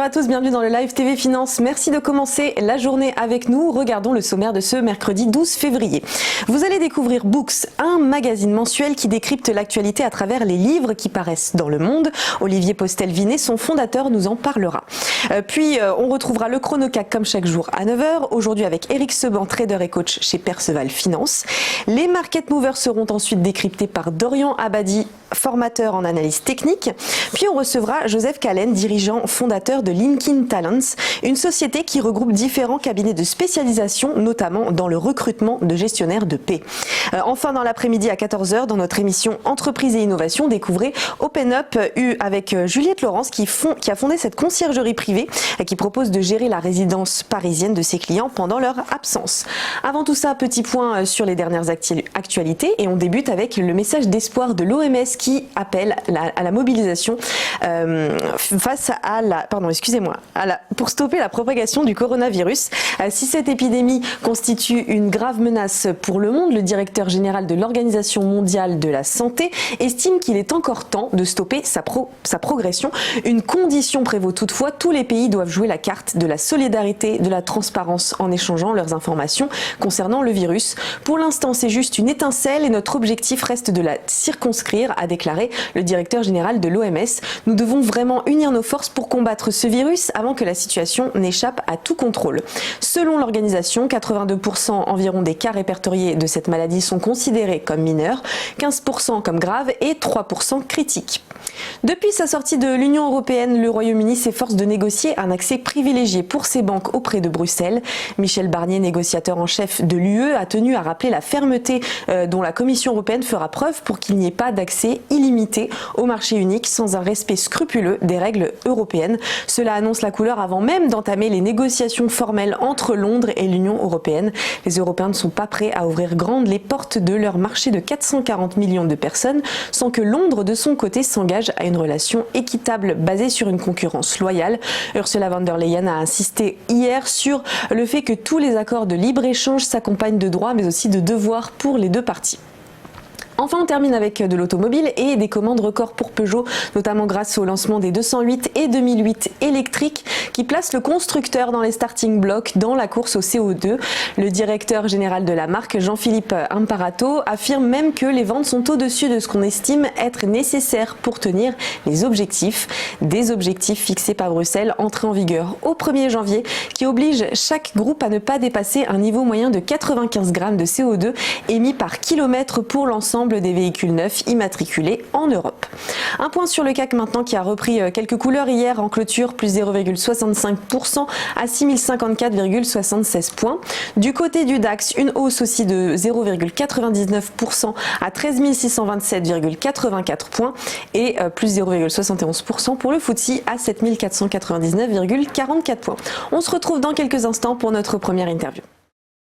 à tous, bienvenue dans le Live TV Finance. Merci de commencer la journée avec nous. Regardons le sommaire de ce mercredi 12 février. Vous allez découvrir Books, un magazine mensuel qui décrypte l'actualité à travers les livres qui paraissent dans le monde. Olivier Postel-Vinet, son fondateur, nous en parlera. Puis on retrouvera le Chronocac comme chaque jour à 9h. Aujourd'hui avec Eric Seban, trader et coach chez Perceval Finance. Les Market Movers seront ensuite décryptés par Dorian Abadi, formateur en analyse technique. Puis on recevra Joseph Callen, dirigeant fondateur de Linkin Talents, une société qui regroupe différents cabinets de spécialisation, notamment dans le recrutement de gestionnaires de paix. Enfin, dans l'après-midi à 14h, dans notre émission Entreprise et Innovation, découvrez Open Up avec Juliette Laurence qui a fondé cette conciergerie privée qui propose de gérer la résidence parisienne de ses clients pendant leur absence. Avant tout ça, petit point sur les dernières actualités et on débute avec le message d'espoir de l'OMS qui appelle à la mobilisation face à pour stopper la propagation du coronavirus. Si cette épidémie constitue une grave menace pour le monde, le directeur général de l'Organisation mondiale de la santé estime qu'il est encore temps de stopper sa progression. Une condition prévaut toutefois, tous les pays doivent jouer la carte de la solidarité, de la transparence en échangeant leurs informations concernant le virus. Pour l'instant, c'est juste une étincelle et notre objectif reste de la circonscrire, a déclaré le directeur général de l'OMS. Nous devons vraiment unir nos forces pour combattre ce virus avant que la situation n'échappe à tout contrôle. Selon l'organisation, 82% environ des cas répertoriés de cette maladie sont considérés comme mineurs, 15% comme graves et 3% critiques. Depuis sa sortie de l'Union européenne, le Royaume-Uni s'efforce de négocier un accès privilégié pour ses banques auprès de Bruxelles. Michel Barnier, négociateur en chef de l'UE, a tenu à rappeler la fermeté dont la Commission européenne fera preuve pour qu'il n'y ait pas d'accès illimité au marché unique sans un respect scrupuleux des règles européennes. Cela annonce la couleur avant même d'entamer les négociations formelles entre Londres et l'Union européenne. Les Européens ne sont pas prêts à ouvrir grandes les portes de leur marché de 440 millions de personnes sans que Londres, de son côté, s'engage à une relation équitable basée sur une concurrence loyale. Ursula von der Leyen a insisté hier sur le fait que tous les accords de libre-échange s'accompagnent de droits mais aussi de devoirs pour les deux parties. Enfin, on termine avec de l'automobile et des commandes records pour Peugeot, notamment grâce au lancement des 208 et 2008 électriques qui placent le constructeur dans les starting blocks dans la course au CO2. Le directeur général de la marque, Jean-Philippe Imparato, affirme même que les ventes sont au-dessus de ce qu'on estime être nécessaire pour tenir les objectifs. Des objectifs fixés par Bruxelles, entrés en vigueur au 1er janvier, qui obligent chaque groupe à ne pas dépasser un niveau moyen de 95 grammes de CO2 émis par kilomètre pour l'ensemble des véhicules neufs immatriculés en Europe. Un point sur le CAC maintenant qui a repris quelques couleurs hier en clôture, plus 0,65% à 6054,76 points. Du côté du DAX, une hausse aussi de 0,99% à 13 627,84 points et plus 0,71% pour le FTSE à 7499,44 points. On se retrouve dans quelques instants pour notre première interview.